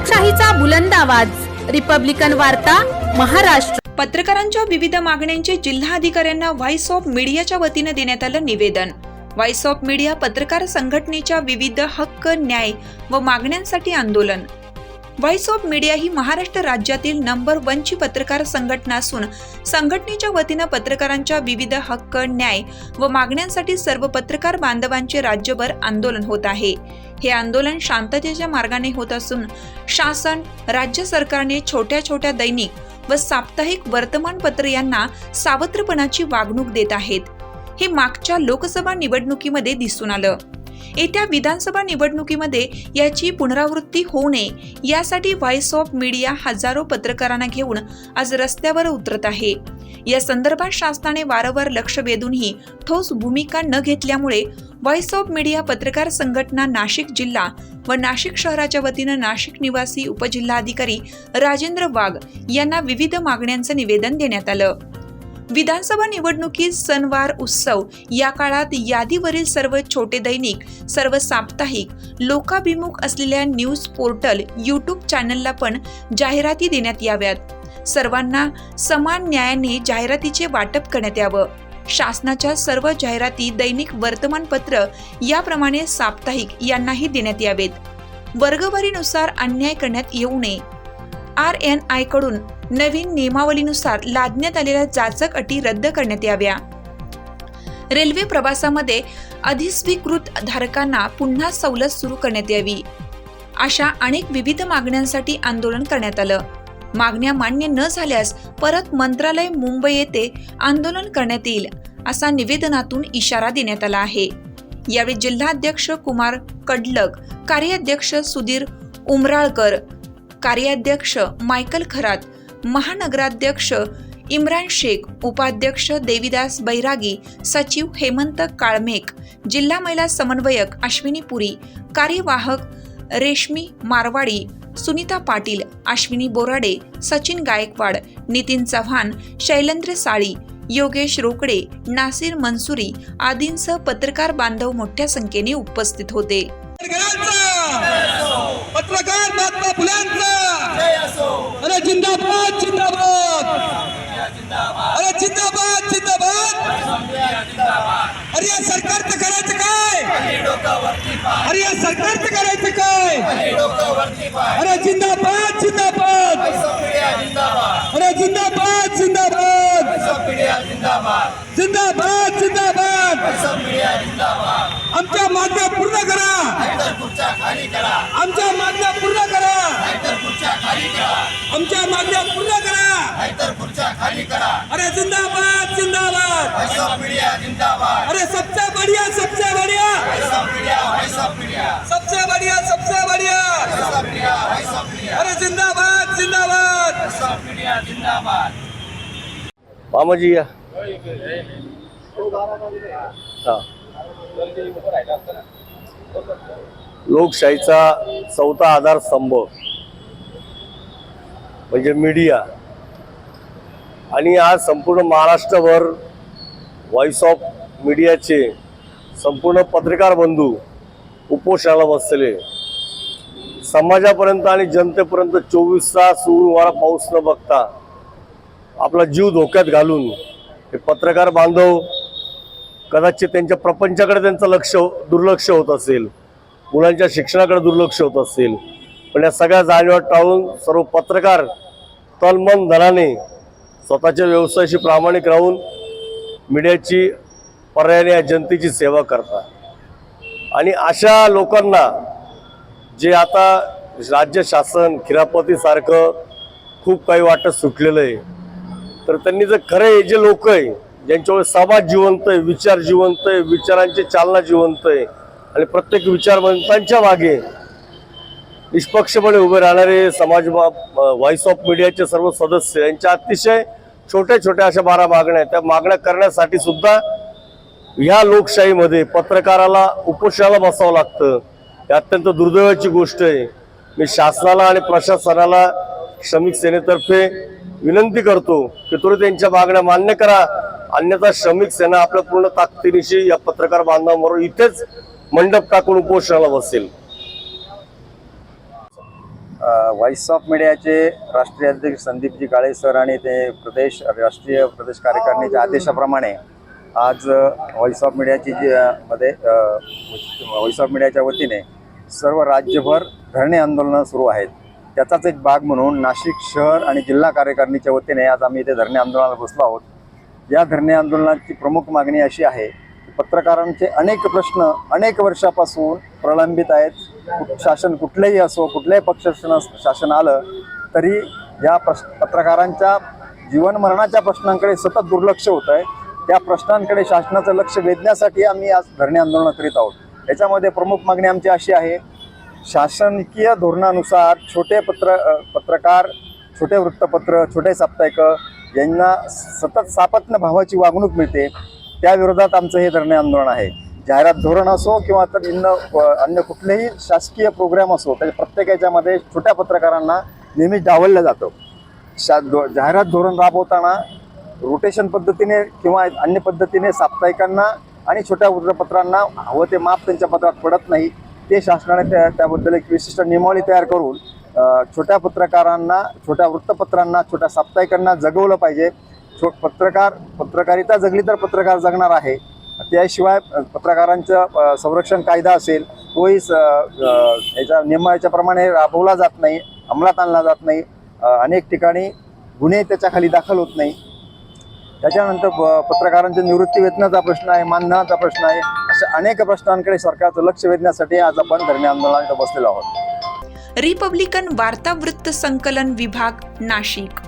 लोकशाहीचा बुलंद आवाज, रिपब्लिकन वार्ता, महाराष्ट्र। पत्रकारांच्या विविध मागण्यांचे जिल्हाधिकाऱ्यांना व्हॉइस ऑफ मीडियाच्या वतीने देण्यात आलं निवेदन। व्हॉइस ऑफ मीडिया पत्रकार संघटनेच्या विविध हक्क, न्याय व मागण्यांसाठी आंदोलन। व्हॉइस ऑफ मीडिया ही महाराष्ट्र राज्यातील नंबर 1 ची पत्रकार संघटना असून संघटनेच्या वतीने पत्रकारांच्या विविध हक्क, न्याय व मागण्यांसाठी सर्व पत्रकार बांधवांचे राज्यभर आंदोलन होत आहे। हे आंदोलन शांततेच्या मार्गाने होत असून शासन, राज्य सरकारने छोट्या छोट्या दैनिक व साप्ताहिक वर्तमानपत्र यांना सावत्रपणाची वागणूक देत आहेत। हे मागच्या लोकसभा निवडणुकीमध्ये दिसून आलं। येत्या विधानसभा निवडणुकीमध्ये याची पुनरावृत्ती होऊ नये यासाठी व्हॉइस ऑफ मीडिया हजारो पत्रकारांना घेऊन आज रस्त्यावर उतरत आहे। या संदर्भात शासनाने वारंवार लक्ष वेधूनही ठोस भूमिका न घेतल्यामुळे व्हॉइस ऑफ मीडिया पत्रकार संघटना नाशिक जिल्हा व नाशिक शहराच्या वतीने नाशिक निवासी उपजिल्हाधिकारी राजेंद्र वाघ यांना विविध मागण्यांचं निवेदन देण्यात आलं। विधानसभा निवडणुकीत सणवार, उत्सव या काळात यादीवरील सर्व छोटे दैनिक, सर्व साप्ताहिक, लोकाभिमुख असलेल्या न्यूज पोर्टल, यूट्यूब चॅनलला पण जाहिराती देण्यात याव्यात। सर्वांना समान न्यायाने जाहिरातीचे वाटप करण्यात यावं। शासनाच्या सर्व जाहिराती दैनिक, वर्तमानपत्र याप्रमाणे साप्ताहिक यांनाही देण्यात यावेत। वर्गवारीनुसार अन्याय करण्यात येऊ नये। RNI कडून नवीन नियमावलीनुसार लादण्यात आलेल्या जाचक अटी रद्द करण्यात याव्या। रेल्वे प्रवासामध्ये अधिस्वीकृत धारकांना पुन्हा सवलत सुरू करण्यात यावी। अशा अनेक विविध मागण्यांसाठी आंदोलन करण्यात आलं। मागण्या मान्य न झाल्यास परत मंत्रालय मुंबई येथे आंदोलन करण्यात येईल असा निवेदनातून इशारा देण्यात आला आहे। यावेळी जिल्हाध्यक्ष कुमार कडलक, कार्याध्यक्ष सुधीर उमराळकर, कार्याध्यक्ष मायकल खरात, महानगराध्यक्ष इम्रान शेख, उपाध्यक्ष देविदास बैरागी, सचिव हेमंत काळमेक, जिल्हा महिला समन्वयक अश्विनी पुरी, कार्यवाहक रेशमी मारवाडी, सुनीता पाटील, अश्विनी बोराडे, सचिन गायकवाड, नितीन चव्हाण, शैलेंद्र साळी, योगेश रोकडे, नासिर मंसुरी आदींसह पत्रकार बांधव मोठ्या संख्येने उपस्थित होते। पत्रकार महात्मा फुल्यांचा अरे जिंदाबाद जिंदाबाद, अरे जिंदाबाद जिंदाबाद। अरे या सरकारचं करायचं काय? अरे या सरकारचं करायचं काय? अरे जिंदाबाद जिंदाबाद, अरे जिंदाबाद जिंदाबाद, जिंदाबाद जिंदाबाद। आमच्या मागण्या पूर्ण करा, आमच्या मागण्या पूर्ण करा, आमच्या मागण्या पूर्ण करा। अरे जिंदाबाद जिंदाबाद, अरे सबसे बढ़िया सबसे बढ़िया, सबसे बढ़िया सबसे बढ़िया। अरे जिंदाबाद जिंदाबाद। मामाजी या। लोकशाहीचा चौथा आधारस्तंभ म्हणजे मीडिया, आणि आज संपूर्ण महाराष्ट्रभर व्हॉइस ऑफ मीडियाचे संपूर्ण पत्रकार बंधू उपोषणाला बसले। समाजापर्यंत आणि जनतेपर्यंत 24 तास ऊन वारा पाऊस न बघता आपला जीव धोक्यात घालून हे पत्रकार बांधव कदाचित त्यांच्या प्रपंचाकडे त्यांचं दुर्लक्ष होत असेल, मुलांच्या शिक्षणाकडे दुर्लक्ष होत असेल, पण या सगळ्या जाणीवा टाळून सर्व पत्रकार तन-मन धनाने स्वतःच्या व्यवसायाशी प्रामाणिक राहून मीडियाची पर्यायाने या जनतेची सेवा करतात। आणि अशा लोकांना जे आता राज्य शासन खिरापतीसारखं खूप काही वाटत सुटलेलं आहे, तर त्यांनी जर खरे जे लोक आहे ज्यांच्यावर समाज जिवंत आहे, विचार जिवंत आहे, विचारांची चालना जिवंत आहे आणि प्रत्येक विचारवंतांच्या मागे निष्पक्षपणे उभे राहणारे समाज व्हॉइस ऑफ मीडियाचे सर्व सदस्य यांच्या अतिशय छोट्या छोट्या अशा 12 मागण्या आहेत। त्या मागण्या करण्यासाठी सुद्धा ह्या लोकशाहीमध्ये पत्रकाराला उपोषणाला बसावं लागतं। ही अत्यंत दुर्दैवाची गोष्ट आहे। मी शासनाला आणि प्रशासनाला श्रमिक सेनेतर्फे विनंती करतो की तुम्ही त्यांच्या मागण्या मान्य करा, अन्यथा श्रमिक सेना आपल्या पूर्ण ताकदीनिशी या पत्रकार बांधवांबरोबर इथेच मंडप टाकून उपोषणाला बसेल। व्हॉइस ऑफ मीडियाचे राष्ट्रीय अध्यक्ष संदीपजी काळे सर आणि ते राष्ट्रीय प्रदेश कार्यकारिणीच्या आदेशाप्रमाणे आज व्हॉइस ऑफ मीडियाची व्हॉइस ऑफ मीडियाच्या वतीने सर्व राज्यभर धरणे आंदोलनं सुरू आहेत. त्याचाच एक भाग म्हणून नाशिक शहर आणि जिल्हा कार्यकारिणीच्या वतीने आज आम्ही इथे धरणे आंदोलनाला बसलो आहोत. या धरणे आंदोलनाची प्रमुख मागणी अशी आहे की पत्रकारांचे अनेक प्रश्न अनेक वर्षापासून प्रलंबित आहेत. शासन कुठलेही असो, कुठल्याही पक्षाचं शासन आलं तरी या पत्रकारांच्या जीवनमरणाच्या प्रश्नांकडे सतत दुर्लक्ष होत आहे. त्या प्रश्नांकडे शासनाचं लक्ष वेधण्यासाठी आम्ही आज धरणे आंदोलन करीत आहोत. याच्यामध्ये प्रमुख मागणी आमची अशी आहे, शासकीय धोरणानुसार छोटे पत्रकार, छोटे वृत्तपत्र, छोटे साप्ताहिक यांना सतत सापत्न भावाची वागणूक मिळते. त्या विरोधात आमचं हे धरणे आंदोलन आहे. जाहिरात धोरण असो किंवा तर अन्य कुठलेही शासकीय प्रोग्राम असो, त्याच्या प्रत्येकाच्यामध्ये छोट्या पत्रकारांना नेहमीच डावललं जातं. जाहिरात धोरण राबवताना रोटेशन पद्धतीने किंवा अन्य पद्धतीने साप्ताहिकांना आणि छोट्या वृत्तपत्रांना हवं ते माप त्यांच्या पत्रात पडत नाही. ते शासनाने त्याबद्दल एक विशिष्ट नियमावली तयार करून छोट्या पत्रकारांना, छोट्या वृत्तपत्रांना, छोट्या साप्ताहिकांना जगवलं पाहिजे. पत्रकारिता जगली तर पत्रकार जगणार आहे. त्याशिवाय पत्रकारांचं संरक्षण कायदा असेल तोही याच्या नियमाच्याप्रमाणे राबवला जात नाही, अंमलात आणला जात नाही. अनेक ठिकाणी गुन्हे त्याच्याखाली दाखल होत नाही. त्याच्यानंतर पत्रकारांच्या निवृत्ती वेतनाचा प्रश्न आहे, मानधनाचा प्रश्न आहे. अशा अनेक प्रश्नांकडे सरकारचं लक्ष वेधण्यासाठी आज आपण धरणे आंदोलनात बसलेलो आहोत. रिपब्लिकन वार्ता वृत्त संकलन विभाग, नाशिक.